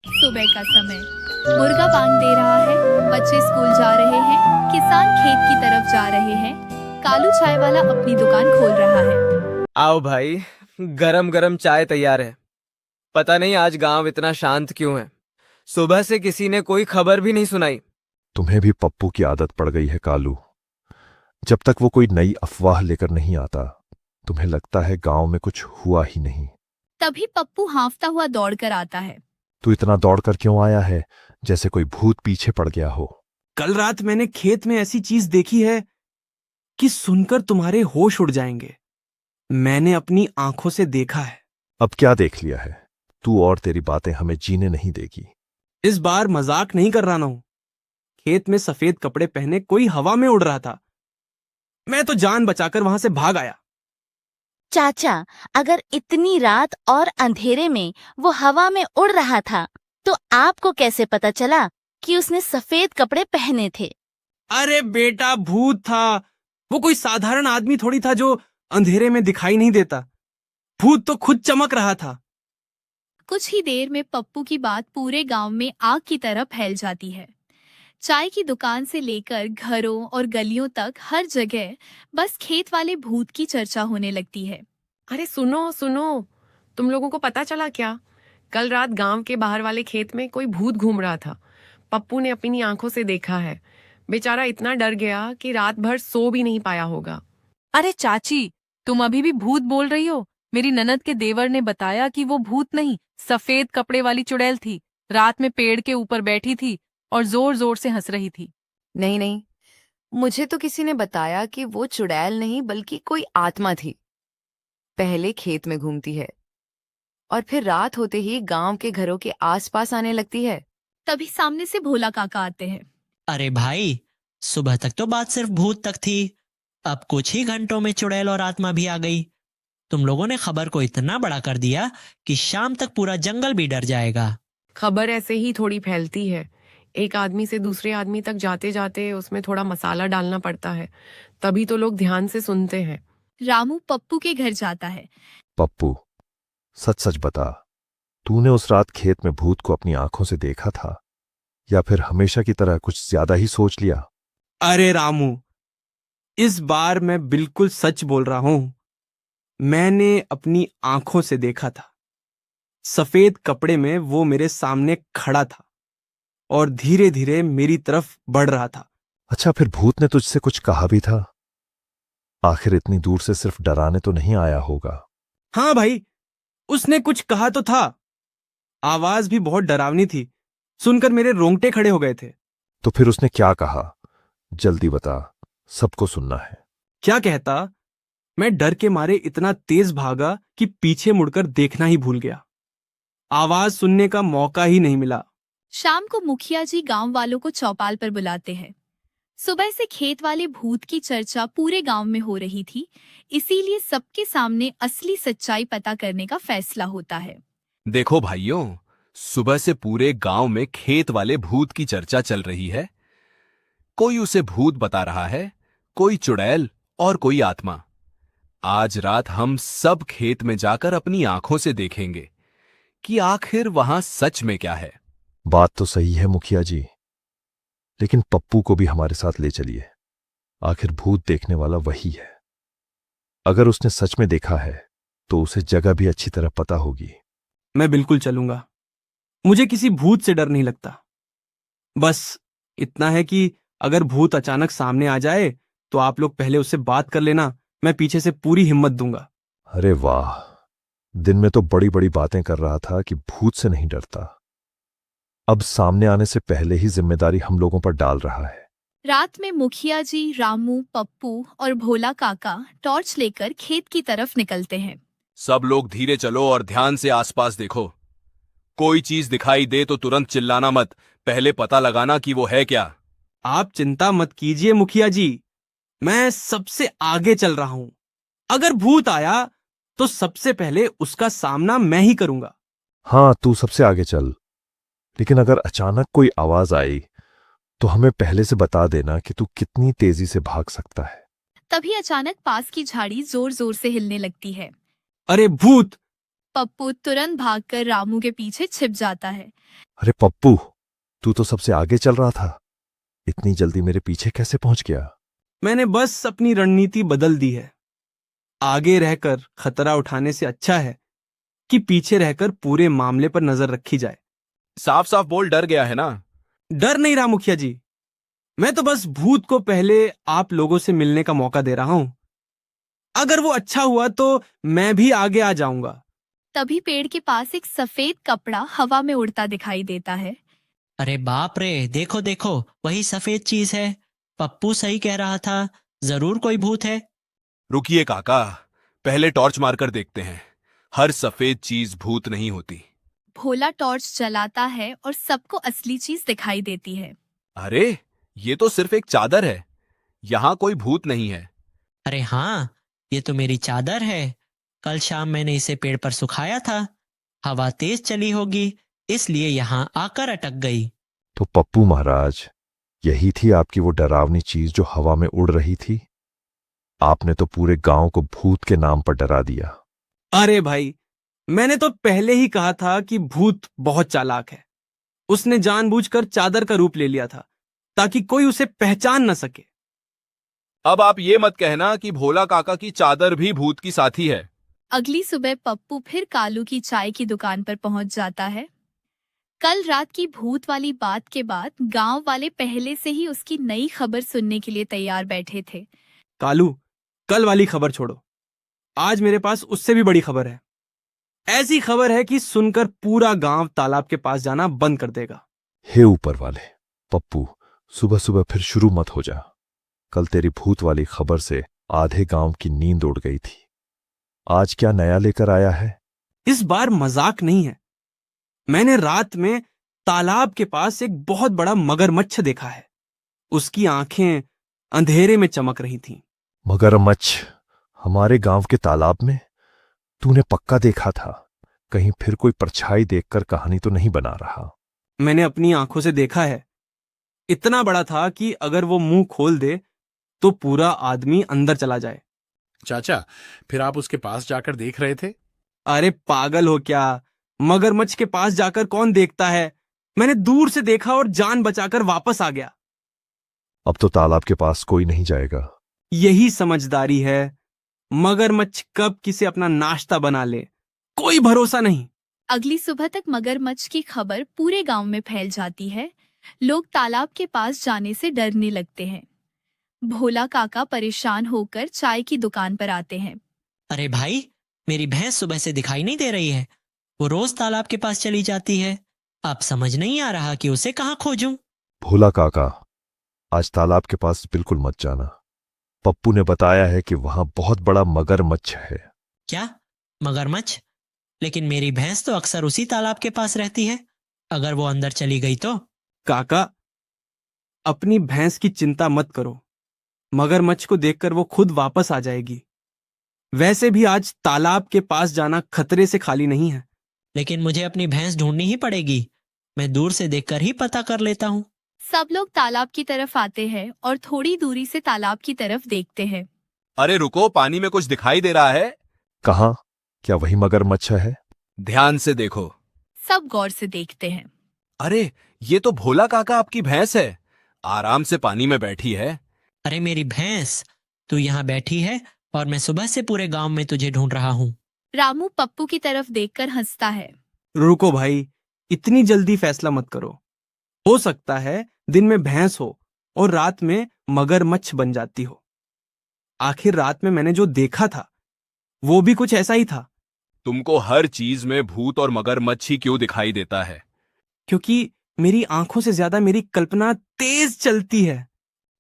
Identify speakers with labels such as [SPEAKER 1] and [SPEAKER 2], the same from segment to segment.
[SPEAKER 1] सुबह का समय, मुर्गा बांग दे रहा है, बच्चे स्कूल जा रहे हैं, किसान खेत की तरफ जा रहे हैं, कालू चाय वाला अपनी दुकान खोल रहा है।
[SPEAKER 2] आओ भाई, गरम गरम चाय तैयार है। पता नहीं आज गांव इतना शांत क्यों है। सुबह से किसी ने कोई खबर भी नहीं सुनाई।
[SPEAKER 3] तुम्हें भी पप्पू की आदत पड़ गई है कालू। जब तक वो कोई नई अफवाह लेकर नहीं आता, तुम्हें लगता है गांव में कुछ हुआ ही नहीं।
[SPEAKER 1] तभी पप्पू हांफता हुआ दौड़कर आता है।
[SPEAKER 3] तू इतना दौड़कर क्यों आया है, जैसे कोई भूत पीछे पड़ गया हो?
[SPEAKER 4] कल रात मैंने खेत में ऐसी चीज देखी है कि सुनकर तुम्हारे होश उड़ जाएंगे। मैंने अपनी आंखों से देखा है।
[SPEAKER 3] अब क्या देख लिया है? तू और तेरी बातें हमें जीने नहीं देगी।
[SPEAKER 4] इस बार मजाक नहीं कर रहा ना हूं। खेत में सफेद कपड़े पहने कोई हवा में उड़ रहा था। मैं तो जान बचाकर वहां से भाग आया।
[SPEAKER 5] चाचा, अगर इतनी रात और अंधेरे में वो हवा में उड़ रहा था, तो आपको कैसे पता चला कि उसने सफेद कपड़े पहने थे?
[SPEAKER 4] अरे बेटा, भूत था। वो कोई साधारण आदमी थोड़ी था जो अंधेरे में दिखाई नहीं देता। भूत तो खुद चमक रहा था।
[SPEAKER 1] कुछ ही देर में पप्पू की बात पूरे गांव में आग की तरह फैल जाती है। चाय की दुकान से लेकर घरों और गलियों तक हर जगह बस खेत वाले भूत की चर्चा होने लगती है।
[SPEAKER 6] अरे सुनो सुनो, तुम लोगों को पता चला क्या? कल रात गांव के बाहर वाले खेत में कोई भूत घूम रहा था। पप्पू ने अपनी आंखों से देखा है। बेचारा इतना डर गया कि रात भर सो भी नहीं पाया होगा।
[SPEAKER 7] अरे चाची, तुम अभी भी भूत बोल रही हो? मेरी ननद के देवर ने बताया कि वो भूत नहीं, सफेद कपड़े वाली चुड़ैल थी। रात में पेड़ के ऊपर बैठी थी और जोर जोर से हंस रही थी।
[SPEAKER 8] नहीं नहीं, मुझे तो किसी ने बताया कि वो चुड़ैल नहीं बल्कि कोई आत्मा थी। पहले खेत में घूमती है और फिर रात होते ही गांव के घरों के आसपास आने लगती है।
[SPEAKER 1] तभी सामने से भोला काका आते हैं।
[SPEAKER 9] अरे भाई, सुबह तक तो बात सिर्फ भूत तक थी, अब कुछ ही घंटों में चुड़ैल और आत्मा भी आ गई। तुम लोगों ने खबर को इतना बड़ा कर दिया कि शाम तक पूरा जंगल भी डर जाएगा।
[SPEAKER 6] खबर ऐसे ही थोड़ी फैलती है। एक आदमी से दूसरे आदमी तक जाते जाते उसमें थोड़ा मसाला डालना पड़ता है, तभी तो लोग ध्यान से सुनते हैं।
[SPEAKER 1] रामू पप्पू के घर जाता है।
[SPEAKER 3] पप्पू, सच सच बता, तूने उस रात खेत में भूत को अपनी आंखों से देखा था या फिर हमेशा की तरह कुछ ज्यादा ही सोच लिया?
[SPEAKER 4] अरे रामू, इस बार मैं बिल्कुल सच बोल रहा हूं। मैंने अपनी आंखों से देखा था। सफेद कपड़े में वो मेरे सामने खड़ा था और धीरे धीरे मेरी तरफ बढ़ रहा था।
[SPEAKER 3] अच्छा, फिर भूत ने तुझसे कुछ कहा भी था? आखिर इतनी दूर से सिर्फ डराने तो नहीं आया होगा?
[SPEAKER 4] हाँ भाई, उसने कुछ कहा तो था। आवाज भी बहुत डरावनी थी। सुनकर मेरे रोंगटे खड़े हो गए थे।
[SPEAKER 3] तो फिर उसने क्या कहा? जल्दी बता, सबको सुनना है।
[SPEAKER 4] क्या कहता? मैं डर के मारे इतना तेज भागा कि पीछे मुड़कर देखना ही भूल गया। आवाज सुनने का मौका ही नहीं मिला।
[SPEAKER 1] शाम को मुखिया जी गांव वालों को चौपाल पर बुलाते हैं। सुबह से खेत वाले भूत की चर्चा पूरे गांव में हो रही थी, इसीलिए सबके सामने असली सच्चाई पता करने का फैसला होता है।
[SPEAKER 10] देखो भाइयों, सुबह से पूरे गांव में खेत वाले भूत की चर्चा चल रही है। कोई उसे भूत बता रहा है, कोई चुड़ैल और कोई आत्मा। आज रात हम सब खेत में जाकर अपनी आंखों से देखेंगे कि आखिर वहां सच में क्या है।
[SPEAKER 3] बात तो सही है मुखिया जी, लेकिन पप्पू को भी हमारे साथ ले चलिए। आखिर भूत देखने वाला वही है। अगर उसने सच में देखा है तो उसे जगह भी अच्छी तरह पता होगी।
[SPEAKER 4] मैं बिल्कुल चलूंगा। मुझे किसी भूत से डर नहीं लगता। बस इतना है कि अगर भूत अचानक सामने आ जाए तो आप लोग पहले उससे बात कर लेना। मैं पीछे से पूरी हिम्मत दूंगा।
[SPEAKER 3] अरे वाह, दिन में तो बड़ी बड़ी बातें कर रहा था कि भूत से नहीं डरता, अब सामने आने से पहले ही जिम्मेदारी हम लोगों पर डाल रहा है।
[SPEAKER 1] रात में मुखिया जी, रामू, पप्पू और भोला काका टॉर्च लेकर खेत की तरफ निकलते हैं।
[SPEAKER 10] सब लोग धीरे चलो और ध्यान से आसपास देखो। कोई चीज दिखाई दे तो तुरंत चिल्लाना मत, पहले पता लगाना कि वो है क्या।
[SPEAKER 4] आप चिंता मत कीजिए मुखिया जी, मैं सबसे आगे चल रहा हूं। अगर भूत आया तो सबसे पहले उसका सामना मैं ही करूंगा।
[SPEAKER 3] हाँ, तू सबसे आगे चल, लेकिन अगर अचानक कोई आवाज आई तो हमें पहले से बता देना कि तू कितनी तेजी से भाग सकता है।
[SPEAKER 1] तभी अचानक पास की झाड़ी जोर जोर से हिलने लगती है।
[SPEAKER 4] अरे भूत,
[SPEAKER 1] पप्पू तुरंत भागकर रामू के पीछे छिप जाता है।
[SPEAKER 3] अरे पप्पू, तू तो सबसे आगे चल रहा था, इतनी जल्दी मेरे पीछे कैसे पहुंच गया?
[SPEAKER 4] मैंने बस अपनी रणनीति बदल दी है। आगे रहकर खतरा उठाने से अच्छा है कि पीछे रहकर पूरे मामले पर नजर रखी जाए।
[SPEAKER 10] साफ साफ बोल, डर गया है ना?
[SPEAKER 4] डर नहीं रहा मुखिया जी, मैं तो बस भूत को पहले आप लोगों से मिलने का मौका दे रहा हूं। अगर वो अच्छा हुआ तो मैं भी आगे आ जाऊंगा।
[SPEAKER 1] तभी पेड़ के पास एक सफेद कपड़ा हवा में उड़ता दिखाई देता है।
[SPEAKER 9] अरे बाप रे, देखो देखो, वही सफेद चीज है। पप्पू सही कह रहा था, जरूर कोई भूत है।
[SPEAKER 10] रुकिए काका, पहले टॉर्च मारकर देखते हैं। हर सफेद चीज भूत नहीं होती।
[SPEAKER 1] भोला टॉर्च जलाता है और सबको असली चीज दिखाई देती है।
[SPEAKER 10] अरे, ये तो सिर्फ एक चादर है, यहाँ कोई भूत नहीं है।
[SPEAKER 9] अरे हाँ, ये तो मेरी चादर है। कल शाम मैंने इसे पेड़ पर सुखाया था। हवा तेज चली होगी, इसलिए यहाँ आकर अटक गई।
[SPEAKER 3] तो पप्पू महाराज, यही थी आपकी वो डरावनी चीज जो हवा में उड़ रही थी? आपने तो पूरे गांव को भूत के नाम पर डरा दिया।
[SPEAKER 4] अरे भाई, मैंने तो पहले ही कहा था कि भूत बहुत चालाक है। उसने जानबूझकर चादर का रूप ले लिया था ताकि कोई उसे पहचान न सके।
[SPEAKER 10] अब आप ये मत कहना कि भोला काका की चादर भी भूत की साथी है।
[SPEAKER 1] अगली सुबह पप्पू फिर कालू की चाय की दुकान पर पहुंच जाता है। कल रात की भूत वाली बात के बाद गांव वाले पहले से ही उसकी नई खबर सुनने के लिए तैयार बैठे थे।
[SPEAKER 4] कालू, कल वाली खबर छोड़ो, आज मेरे पास उससे भी बड़ी खबर है। ऐसी खबर है कि सुनकर पूरा गांव तालाब के पास जाना बंद कर देगा।
[SPEAKER 3] हे ऊपर वाले, पप्पू सुबह सुबह फिर शुरू मत हो जा। कल तेरी भूत वाली खबर से आधे गांव की नींद उड़ गई थी। आज क्या नया लेकर आया है?
[SPEAKER 4] इस बार मजाक नहीं है। मैंने रात में तालाब के पास एक बहुत बड़ा मगरमच्छ देखा है। उसकी आंखें अंधेरे में चमक रही थीं।
[SPEAKER 3] मगरमच्छ हमारे गांव के तालाब में? तूने पक्का देखा था? कहीं फिर कोई परछाई देखकर कहानी तो नहीं बना रहा?
[SPEAKER 4] मैंने अपनी आंखों से देखा है। इतना बड़ा था कि अगर वो मुंह खोल दे तो पूरा आदमी अंदर चला जाए।
[SPEAKER 11] चाचा, फिर आप उसके पास जाकर देख रहे थे?
[SPEAKER 4] अरे पागल हो क्या, मगरमच्छ के पास जाकर कौन देखता है। मैंने दूर से देखा और जान बचाकर वापस आ गया।
[SPEAKER 3] अब तो तालाब के पास कोई नहीं जाएगा।
[SPEAKER 4] यही समझदारी है। मगरमच्छ कब किसे अपना नाश्ता बना ले, कोई भरोसा नहीं।
[SPEAKER 1] अगली सुबह तक मगरमच्छ की खबर पूरे गांव में फैल जाती है। लोग तालाब के पास जाने से डरने लगते हैं। भोला काका परेशान होकर चाय की दुकान पर आते हैं।
[SPEAKER 9] अरे भाई, मेरी भैंस सुबह से दिखाई नहीं दे रही है। वो रोज तालाब के पास चली जाती है। अब समझ नहीं आ रहा कि उसे कहाँ खोजूं।
[SPEAKER 3] भोला काका, आज तालाब के पास बिल्कुल मत जाना। पप्पू ने बताया है कि वहां बहुत बड़ा मगरमच्छ है।
[SPEAKER 9] क्या मगरमच्छ? लेकिन मेरी भैंस तो अक्सर उसी तालाब के पास रहती है। अगर वो अंदर चली गई तो?
[SPEAKER 4] काका, अपनी भैंस की चिंता मत करो। मगरमच्छ को देखकर वो खुद वापस आ जाएगी। वैसे भी आज तालाब के पास जाना खतरे से खाली नहीं है।
[SPEAKER 9] लेकिन मुझे अपनी भैंस ढूंढनी ही पड़ेगी। मैं दूर से देखकर ही पता कर लेता हूँ।
[SPEAKER 1] सब लोग तालाब की तरफ आते हैं और थोड़ी दूरी से तालाब की तरफ देखते हैं।
[SPEAKER 10] अरे रुको, पानी में कुछ दिखाई दे रहा है।
[SPEAKER 3] कहाँ? क्या वही मगरमच्छ है?
[SPEAKER 10] ध्यान से देखो।
[SPEAKER 1] सब गौर से देखते हैं।
[SPEAKER 10] अरे, ये तो भोला काका आपकी भैंस है। आराम से पानी में बैठी है।
[SPEAKER 9] अरे मेरी भैंस, तू यहाँ बैठी है और मैं सुबह से पूरे गांव में तुझे ढूंढ रहा हूँ।
[SPEAKER 1] रामू पप्पू की तरफ देखकर हंसता है।
[SPEAKER 4] रुको भाई, इतनी जल्दी फैसला मत करो। हो सकता है दिन में भैंस हो और रात में मगरमच्छ बन जाती हो। आखिर रात में मैंने जो देखा था वो भी कुछ ऐसा ही था।
[SPEAKER 10] तुमको हर चीज में भूत और मगरमच्छ ही क्यों दिखाई देता है?
[SPEAKER 4] क्योंकि मेरी आंखों से ज्यादा मेरी कल्पना तेज चलती है।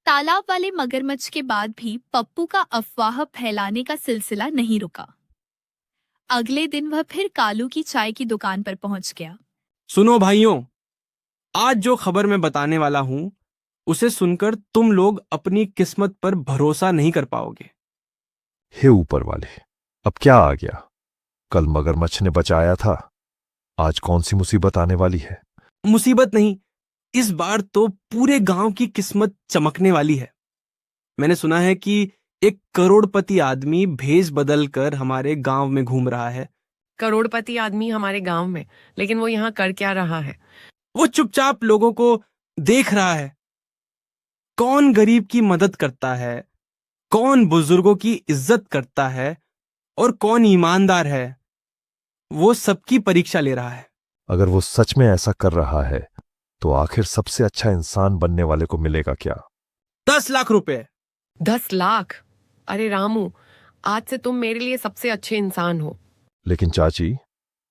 [SPEAKER 1] तालाब वाले मगरमच्छ के बाद भी पप्पू का अफवाह फैलाने का सिलसिला नहीं रुका। अगले दिन वह फिर कालू की चाय की दुकान पर पहुंच गया।
[SPEAKER 4] सुनो भाइयों, आज जो खबर मैं बताने वाला हूं उसे सुनकर तुम लोग अपनी किस्मत पर भरोसा नहीं कर पाओगे।
[SPEAKER 3] हे ऊपर वाले, अब क्या आ गया? कल मगरमच्छ ने बचाया था, आज कौन सी मुसीबत आने वाली है?
[SPEAKER 4] मुसीबत नहीं, इस बार तो पूरे गांव की किस्मत चमकने वाली है। मैंने सुना है कि एक करोड़पति आदमी भेष बदल कर हमारे गांव में घूम रहा है।
[SPEAKER 6] करोड़पति आदमी हमारे गांव में, लेकिन वो यहाँ कर क्या रहा है?
[SPEAKER 4] वो चुपचाप लोगों को देख रहा है। कौन गरीब की मदद करता है, कौन बुजुर्गों की इज्जत करता है और कौन ईमानदार है, वो सबकी परीक्षा ले रहा है।
[SPEAKER 3] अगर वो सच में ऐसा कर रहा है तो आखिर सबसे अच्छा इंसान बनने वाले को मिलेगा क्या?
[SPEAKER 4] 10 लाख रुपए।
[SPEAKER 6] 10 लाख? अरे रामू, आज से तुम मेरे लिए सबसे अच्छे इंसान हो।
[SPEAKER 3] लेकिन चाची,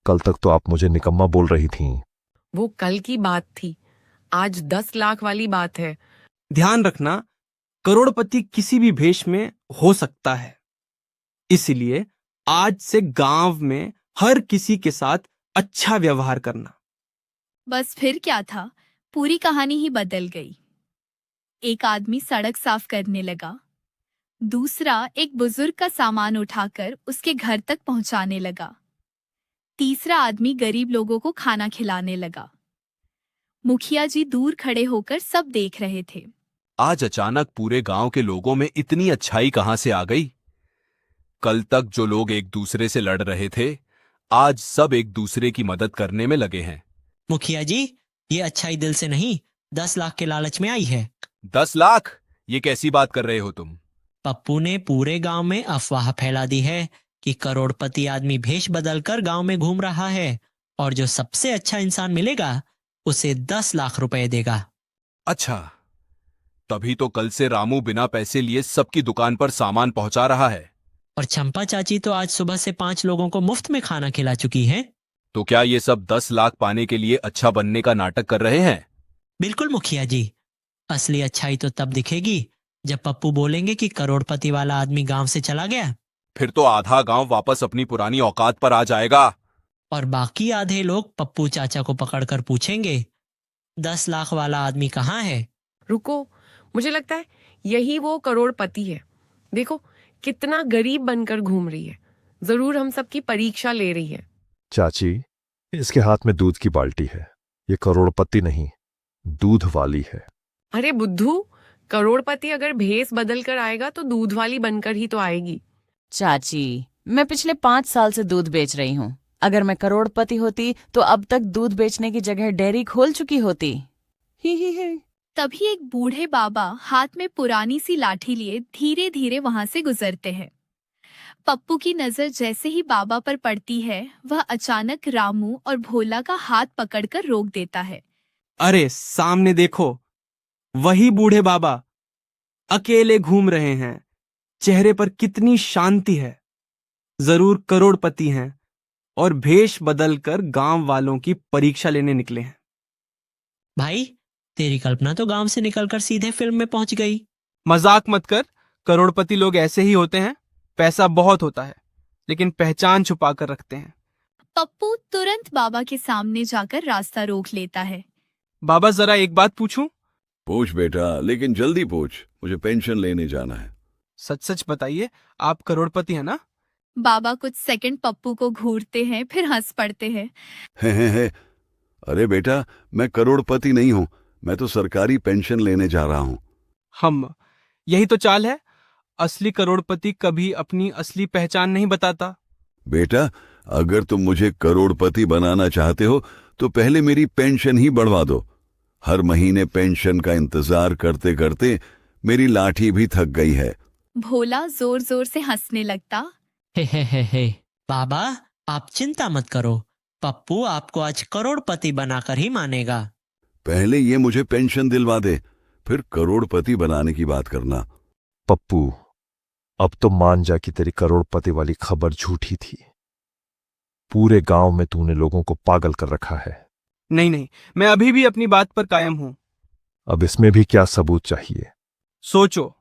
[SPEAKER 3] कल तक तो आप मुझे निकम्मा बोल रही थीं।
[SPEAKER 6] वो कल की बात थी, आज 10 लाख वाली बात है।
[SPEAKER 4] ध्यान रखना, करोड़पति किसी भी भेष में हो सकता है। इसलिए आज से गांव में हर किसी के साथ अच्छा व्यवहार करना।
[SPEAKER 1] बस फिर क्या था, पूरी कहानी ही बदल गई। एक आदमी सड़क साफ करने लगा, दूसरा एक बुजुर्ग का सामान उठाकर उसके घर तक पहुंचाने लगा, तीसरा आदमी गरीब लोगों को खाना खिलाने लगा। मुखिया जी दूर खड़े होकर सब देख रहे थे।
[SPEAKER 10] आज अचानक पूरे गांव के लोगों में इतनी अच्छाई कहां से आ गई? कल तक जो लोग एक दूसरे से लड़ रहे थे, आज सब एक दूसरे की मदद करने में लगे हैं।
[SPEAKER 9] मुखिया जी, ये अच्छाई दिल से नहीं 10 लाख के लालच में आई है।
[SPEAKER 10] 10 लाख? ये कैसी बात कर रहे हो तुम?
[SPEAKER 9] पप्पू ने पूरे गांव में अफवाह फैला दी है कि करोड़पति आदमी भेष बदलकर गांव में घूम रहा है और जो सबसे अच्छा इंसान मिलेगा उसे 10 लाख रुपए देगा।
[SPEAKER 10] अच्छा, तभी तो कल से रामू बिना पैसे लिए सबकी दुकान पर सामान पहुंचा रहा है।
[SPEAKER 9] और चंपा चाची तो आज सुबह से 5 लोगों को मुफ्त में खाना खिला चुकी है।
[SPEAKER 10] तो क्या ये सब 10 लाख पाने के लिए अच्छा बनने का नाटक कर रहे हैं?
[SPEAKER 9] बिल्कुल मुखिया जी, असली अच्छाई तो तब दिखेगी जब पप्पू बोलेंगे कि करोड़पति वाला आदमी गांव से चला गया।
[SPEAKER 10] फिर तो आधा गांव वापस अपनी पुरानी औकात पर आ जाएगा।
[SPEAKER 9] और बाकी आधे लोग पप्पू चाचा को पकड़कर पूछेंगे 10 लाख वाला आदमी कहाँ है।
[SPEAKER 6] रुको, मुझे लगता है यही वो करोड़पति है। देखो कितना गरीब बनकर घूम रही है, जरूर हम सबकी परीक्षा ले रही है।
[SPEAKER 3] चाची, इसके हाथ में दूध की बाल्टी है। ये करोड़पति नहीं, दूध वाली है।
[SPEAKER 6] अरे बुद्धू, करोड़पति अगर भेस बदल कर आएगा तो दूध वाली बनकर ही तो आएगी।
[SPEAKER 12] चाची, मैं पिछले 5 साल से दूध बेच रही हूँ। अगर मैं करोड़पति होती तो अब तक दूध बेचने की जगह डेयरी खोल चुकी होती। ही।
[SPEAKER 1] तभी एक बूढ़े बाबा हाथ में पुरानी सी लाठी लिए धीरे धीरे वहां से गुजरते हैं। पप्पू की नजर जैसे ही बाबा पर पड़ती है, वह अचानक रामू और भोला का हाथ पकड़कर रोक देता है।
[SPEAKER 4] अरे सामने देखो, वही बूढ़े बाबा अकेले घूम रहे हैं। चेहरे पर कितनी शांति है। जरूर करोड़पति हैं और भेष बदलकर गांव वालों की परीक्षा लेने निकले हैं।
[SPEAKER 9] भाई, तेरी कल्पना तो गांव से निकलकर सीधे फिल्म में पहुंच गई।
[SPEAKER 4] मजाक मत कर, करोड़पति लोग ऐसे ही होते हैं। पैसा बहुत होता है, लेकिन पहचान छुपा कर रखते हैं।
[SPEAKER 1] पप्पू तुरंत बाबा के सामने जाकर रास्ता रोक लेता है।
[SPEAKER 4] बाबा, जरा एक बात पूछूं?
[SPEAKER 13] पूछ बेटा, लेकिन जल्दी पूछ, मुझे पेंशन लेने जाना है।
[SPEAKER 4] सच सच बताइए, आप करोड़पति हैं ना?
[SPEAKER 1] बाबा कुछ सेकंड पप्पू को घूरते हैं, फिर हंस पड़ते हैं।
[SPEAKER 13] है। अरे बेटा, मैं करोड़पति नहीं हूँ, मैं तो सरकारी पेंशन लेने जा रहा हूँ।
[SPEAKER 4] हम यही तो चाल है। असली करोड़पति कभी अपनी असली पहचान नहीं बताता।
[SPEAKER 13] बेटा, अगर तुम मुझे करोड़पति बनाना चाहते हो तो पहले मेरी पेंशन ही बढ़वा दो। हर महीने पेंशन का इंतजार करते करते मेरी लाठी भी थक गई है।
[SPEAKER 1] भोला जोर जोर से हंसने लगता।
[SPEAKER 9] हे। बाबा, आप चिंता मत करो, पप्पू आपको आज करोड़पति बनाकर ही मानेगा।
[SPEAKER 13] पहले ये मुझे पेंशन दिलवा दे, फिर करोड़पति बनाने की बात करना।
[SPEAKER 3] पप्पू, अब तो मान जा कि तेरी करोड़पति वाली खबर झूठी थी। पूरे गांव में तूने लोगों को पागल कर रखा है।
[SPEAKER 4] नहीं, मैं अभी भी अपनी बात पर कायम हूं।
[SPEAKER 3] अब इसमें भी क्या सबूत चाहिए?
[SPEAKER 4] सोचो,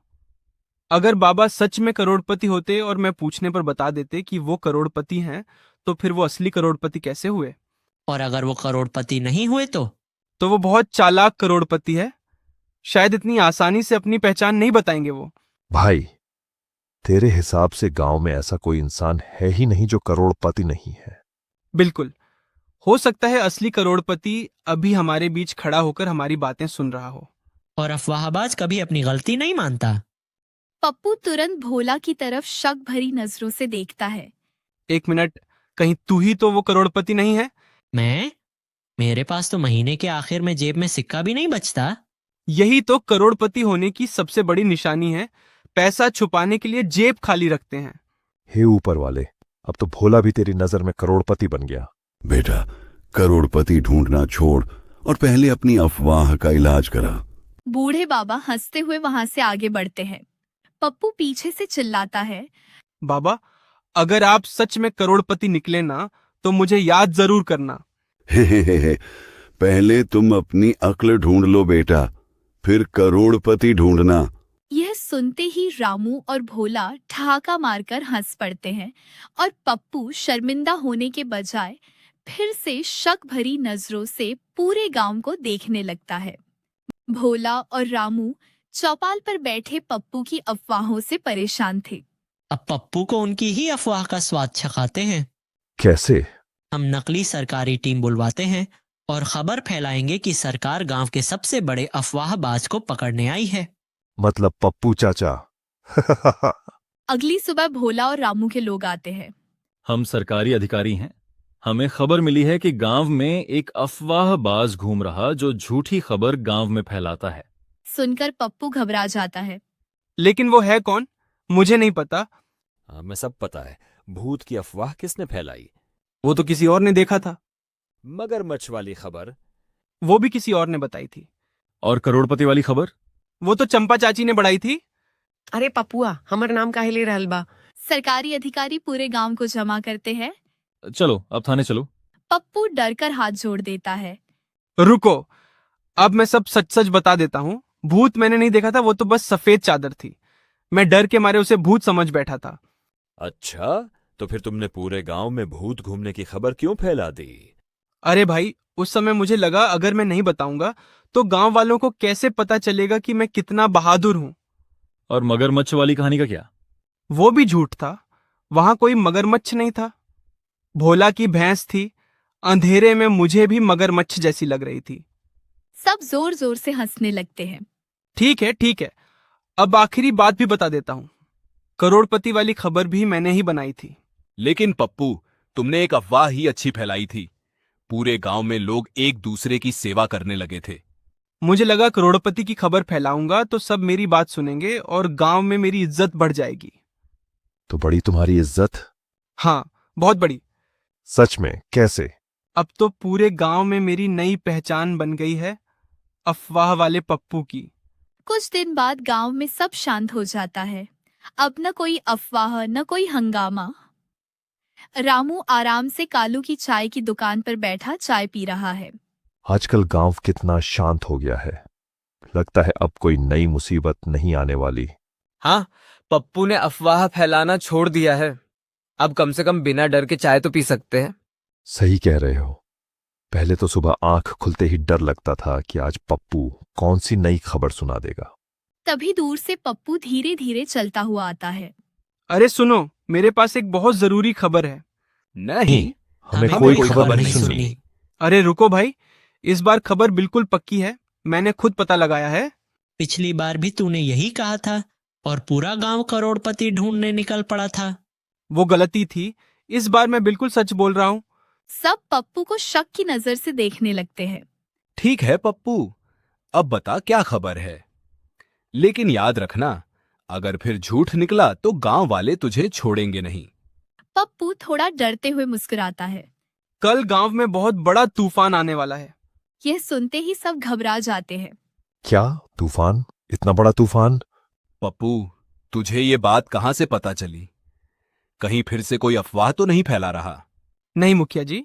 [SPEAKER 4] अगर बाबा सच में करोड़पति होते और मैं पूछने पर बता देते कि वो करोड़पति हैं, तो फिर वो असली करोड़पति कैसे हुए?
[SPEAKER 9] और अगर वो करोड़पति नहीं हुए तो
[SPEAKER 4] वो बहुत चालाक करोड़पति है। शायद इतनी आसानी से अपनी पहचान नहीं बताएंगे वो।
[SPEAKER 3] भाई, तेरे हिसाब से गांव में ऐसा कोई इंसान है ही नहीं जो करोड़पति नहीं है।
[SPEAKER 4] बिल्कुल, हो सकता है असली करोड़पति अभी हमारे बीच खड़ा होकर हमारी बातें सुन रहा हो।
[SPEAKER 9] और अफवाहबाज कभी अपनी गलती नहीं मानता।
[SPEAKER 1] पप्पू तुरंत भोला की तरफ शक भरी नजरों से देखता है।
[SPEAKER 4] 1 मिनट, कहीं तू ही तो वो करोड़पति नहीं है?
[SPEAKER 9] मैं? मेरे पास तो महीने के आखिर में जेब में सिक्का भी नहीं बचता।
[SPEAKER 4] यही तो करोड़पति होने की सबसे बड़ी निशानी है। पैसा छुपाने के लिए जेब खाली रखते हैं।
[SPEAKER 3] हे ऊपर वाले, अब तो भोला भी तेरी नजर में करोड़पति बन गया।
[SPEAKER 13] बेटा, करोड़पति ढूंढना छोड़ और पहले अपनी अफवाह का इलाज करा।
[SPEAKER 1] बूढ़े बाबा हंसते हुए वहां से आगे बढ़ते हैं। पप्पू पीछे से चिल्लाता है,
[SPEAKER 4] बाबा, अगर आप सच में करोड़पति निकले ना तो मुझे याद जरूर करना।
[SPEAKER 13] हे, पहले तुम अपनी अक्ल ढूंढ लो बेटा, फिर करोड़पति ढूंढना।
[SPEAKER 1] यह सुनते ही रामू और भोला ठहाका मारकर हंस पड़ते हैं और पप्पू शर्मिंदा होने के बजाय फिर से शक भरी नजरों से पूरे गांव को देखने लगता है। भोला और रामू चौपाल पर बैठे पप्पू की अफवाहों से परेशान थे।
[SPEAKER 9] अब पप्पू को उनकी ही अफवाह का स्वाद चखाते हैं।
[SPEAKER 3] कैसे?
[SPEAKER 9] हम नकली सरकारी टीम बुलवाते हैं और खबर फैलाएंगे कि सरकार गांव के सबसे बड़े अफवाहबाज को पकड़ने आई है।
[SPEAKER 3] मतलब पप्पू चाचा।
[SPEAKER 1] अगली सुबह भोला और रामू के लोग आते हैं।
[SPEAKER 14] हम सरकारी अधिकारी हैं। हमें खबर मिली है कि गांव में एक अफवाहबाज घूम रहा जो झूठी खबर गांव में फैलाता है।
[SPEAKER 1] सुनकर पप्पू घबरा जाता है।
[SPEAKER 4] लेकिन वो है कौन? मुझे नहीं पता।
[SPEAKER 15] हमें सब पता है। भूत की अफवाह किसने फैलाई?
[SPEAKER 4] वो तो किसी और ने देखा था।
[SPEAKER 15] मगरमच्छ वाली खबर?
[SPEAKER 4] वो भी किसी और ने बताई थी।
[SPEAKER 14] और करोड़पति वाली खबर?
[SPEAKER 4] वो तो चंपा चाची ने बढ़ाई थी।
[SPEAKER 6] अरे पपुआ, हमर नाम काहे ले रहल बा?
[SPEAKER 1] सरकारी अधिकारी पूरे गांव को जमा करते हैं।
[SPEAKER 14] चलो अब थाने चलो।
[SPEAKER 1] पप्पू डर कर हाथ जोड़ देता है।
[SPEAKER 4] रुको, अब मैं सब सच सच बता देता हूँ। भूत मैंने नहीं देखा था, वो तो बस सफेद चादर थी। मैं डर के मारे उसे भूत समझ बैठा था।
[SPEAKER 15] अच्छा, तो फिर तुमने पूरे गांव में भूत घूमने की खबर क्यों फैला दी?
[SPEAKER 4] अरे भाई, उस समय मुझे लगा अगर मैं नहीं बताऊंगा तो गांव वालों को कैसे पता चलेगा कि मैं कितना बहादुर हूं।
[SPEAKER 14] और मगरमच्छ वाली कहानी का क्या?
[SPEAKER 4] वो भी झूठ था। वहां कोई मगरमच्छ नहीं था। भोला की भैंस थी। अंधेरे में मुझे भी मगरमच्छ जैसी लग रही थी।
[SPEAKER 1] सब जोर जोर से हंसने लगते हैं।
[SPEAKER 4] ठीक है ठीक है, अब आखिरी बात भी बता देता हूं। करोड़पति वाली खबर भी मैंने ही बनाई थी।
[SPEAKER 10] लेकिन पप्पू, तुमने एक अफवाह ही अच्छी फैलाई थी। पूरे गांव में लोग एक दूसरे की सेवा करने लगे थे।
[SPEAKER 4] मुझे लगा करोड़पति की खबर फैलाऊंगा तो सब मेरी बात सुनेंगे और गांव में मेरी इज्जत बढ़ जाएगी।
[SPEAKER 3] तो बड़ी तुम्हारी इज्जत?
[SPEAKER 4] हाँ, बहुत बड़ी।
[SPEAKER 3] सच में? कैसे?
[SPEAKER 4] अब तो पूरे गांव में मेरी नई पहचान बन गई है, अफवाह वाले पप्पू की।
[SPEAKER 1] कुछ दिन बाद गांव में सब शांत हो जाता है। अब न कोई अफवाह न कोई हंगामा। रामू आराम से कालू की चाय की दुकान पर बैठा चाय पी रहा है।
[SPEAKER 3] आजकल गांव कितना शांत हो गया है। लगता है अब कोई नई मुसीबत नहीं आने वाली।
[SPEAKER 2] हाँ, पप्पू ने अफवाह फैलाना छोड़ दिया है। अब कम से कम बिना डर के चाय तो पी सकते हैं।
[SPEAKER 3] सही कह रहे हो। पहले तो सुबह आंख खुलते ही डर लगता था कि आज पप्पू कौन सी नई खबर सुना देगा।
[SPEAKER 1] तभी दूर से पप्पू धीरे धीरे चलता हुआ आता है।
[SPEAKER 4] अरे सुनो, मेरे पास एक बहुत जरूरी खबर है।
[SPEAKER 10] नहीं,
[SPEAKER 3] हमें कोई खबर नहीं सुनी।
[SPEAKER 4] अरे रुको भाई, इस बार खबर बिल्कुल पक्की है। मैंने खुद पता लगाया है।
[SPEAKER 9] पिछली बार भी तूने यही कहा था और पूरा गांव करोड़पति ढूंढने निकल पड़ा था।
[SPEAKER 4] वो गलती थी। इस बार मैं बिल्कुल सच बोल रहा हूँ।
[SPEAKER 1] सब पप्पू को शक की नजर से देखने लगते हैं।
[SPEAKER 10] ठीक है पप्पू, अब बता क्या खबर है। लेकिन याद रखना, अगर फिर झूठ निकला तो गांव वाले तुझे छोड़ेंगे नहीं।
[SPEAKER 1] पप्पू थोड़ा डरते हुए मुस्कुराता है।
[SPEAKER 4] कल गांव में बहुत बड़ा तूफान आने वाला है।
[SPEAKER 1] यह सुनते ही सब घबरा जाते हैं।
[SPEAKER 3] क्या तूफान? इतना बड़ा तूफान?
[SPEAKER 10] पप्पू, तुझे ये बात कहां से पता चली? कहीं फिर से कोई अफवाह तो नहीं फैला रहा?
[SPEAKER 4] नहीं मुखिया जी,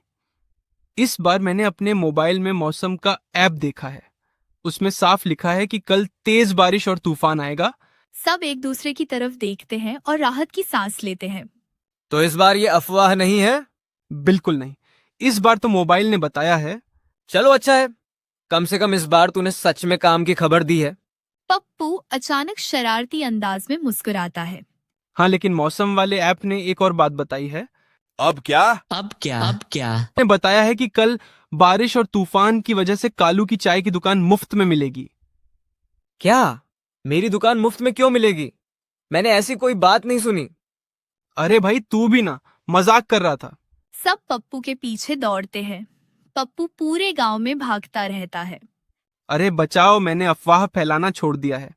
[SPEAKER 4] इस बार मैंने अपने मोबाइल में मौसम का ऐप देखा है। उसमें साफ लिखा है कि कल तेज बारिश और तूफान आएगा।
[SPEAKER 1] सब एक दूसरे की तरफ देखते हैं और राहत की सांस लेते हैं।
[SPEAKER 2] तो इस बार ये अफवाह नहीं है?
[SPEAKER 4] बिल्कुल नहीं, इस बार तो मोबाइल ने बताया है।
[SPEAKER 2] चलो अच्छा है, कम से कम इस बार तूने सच में काम की खबर दी है।
[SPEAKER 1] पप्पू अचानक शरारती अंदाज में मुस्कुराता है।
[SPEAKER 4] हाँ, लेकिन मौसम वाले ऐप ने एक और बात बताई है।
[SPEAKER 10] अब क्या?
[SPEAKER 9] अब क्या? अब क्या?
[SPEAKER 4] ने बताया है कि कल बारिश और तूफान की वजह से कालू की चाय की दुकान मुफ्त में मिलेगी।
[SPEAKER 2] क्या? मेरी दुकान मुफ्त में क्यों मिलेगी? मैंने ऐसी कोई बात नहीं सुनी।
[SPEAKER 4] अरे भाई, तू भी ना, मजाक कर रहा था।
[SPEAKER 1] सब पप्पू के पीछे दौड़ते हैं। पप्पू पूरे गांव में भागता रहता है।
[SPEAKER 4] अरे बचाओ, मैंने अफवाह फैलाना छोड़ दिया है।